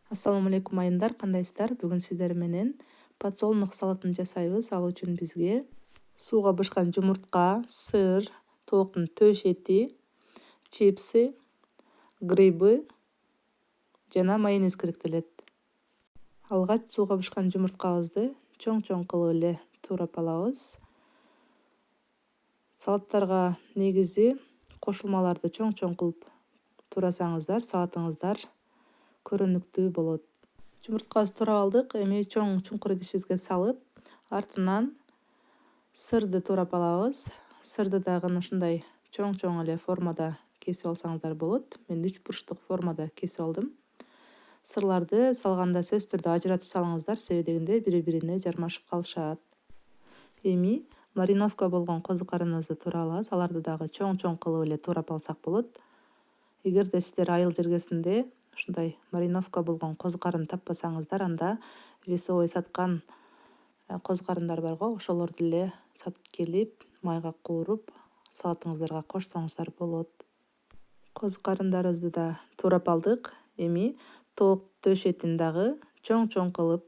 Ассаламу алейкум айымдар, кандайсыздар? Бүгүн сиздер менен подсолнух салатын жасайбыз. Ал үчүн бизге сууга бышкан жумуртка, сыр, тооктун төш эти, чипсы, грибы жана майонез керектелет. Алгач сууга бышкан жумурткабызды чоң-чоң кылып эле туурап алабыз. Салаттарга негизи кошулмаларды чоң-чоң кылып туурасаңыздар, салатыңыздар көрөнүктүү болот. Жумурткабызды туурап алдык. Эми чоң чуңкур идишибизге салып, артынан сырды туурап алабыз. Сырды дагы ушундай чоң-чоң эле формада кесип алсаңыздар болот. Мен 3 бурчтук формада кесип алдым. Сырларды салганда сөзсүз түрдө ажыратып салыңыздар, себеби дегенде бири-бирине жармашып калышат. Эми мариновка болгон козу карыныбызды туурап алабыз. Аларды дагы чоң-чоң кылып эле туурап алсак болот. Эгерде сиздер айыл жергесинде ушундай мариновка болгон козу карын таппасаңыздар, анда весовой саткан козу карындар бар го, ошолорду эле сатып келип, майга кууруп, салатыңыздарга кошсоңуздар болот. Козу карындарыбызды да туурап алдык. Эми тоок төш этин дагы чоң-чоң кылып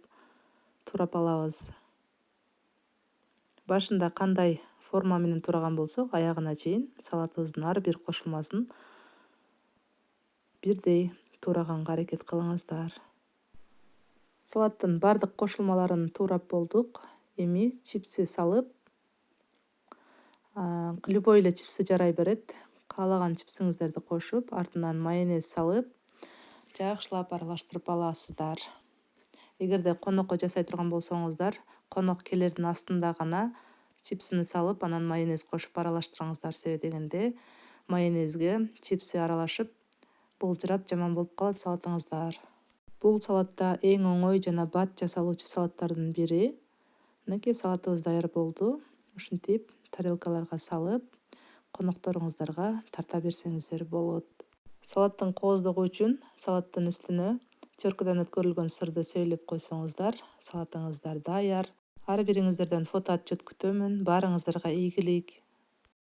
туурап алабыз. Башында кандай форма менен туураган болсок, аягына чейин салатыбыздын ар бир кошулмасын бирдей туураганга аракет кылыңыздар. Салаттын бардык кошулмаларын туурап болдук. Эми чипсы салып, любой эле чипсы жарай берет. Каалаган чипсиңиздерди кошуп, артынан майонез салып, жакшылап аралаштырып аласыздар. Эгерде конокко жасай турган болсоңуздар, конок келердин астында гана чипсини салып, анан майонез кошуп аралаштырыңыздар, себеби дегенде майонезге чипсы аралашып, былжырап жаман болуп калат салатыңыздар. Бул салатта эң оңой жана бат жасалуучу салаттардын бири. Мынакей салатыбыз даяр болду. Ушинтип тарелкаларга салып, конокторуңуздарга тарта берсеңиздер болот. Салаттын кооздугу үчүн салаттын үстүнө теркадан өткөрүлгөн сырды себелеп койсоңуздар, салатыңыздар даяр. Ар бириңиздерден фото отчет күтөмүн. Баарыңыздарга ийгилик.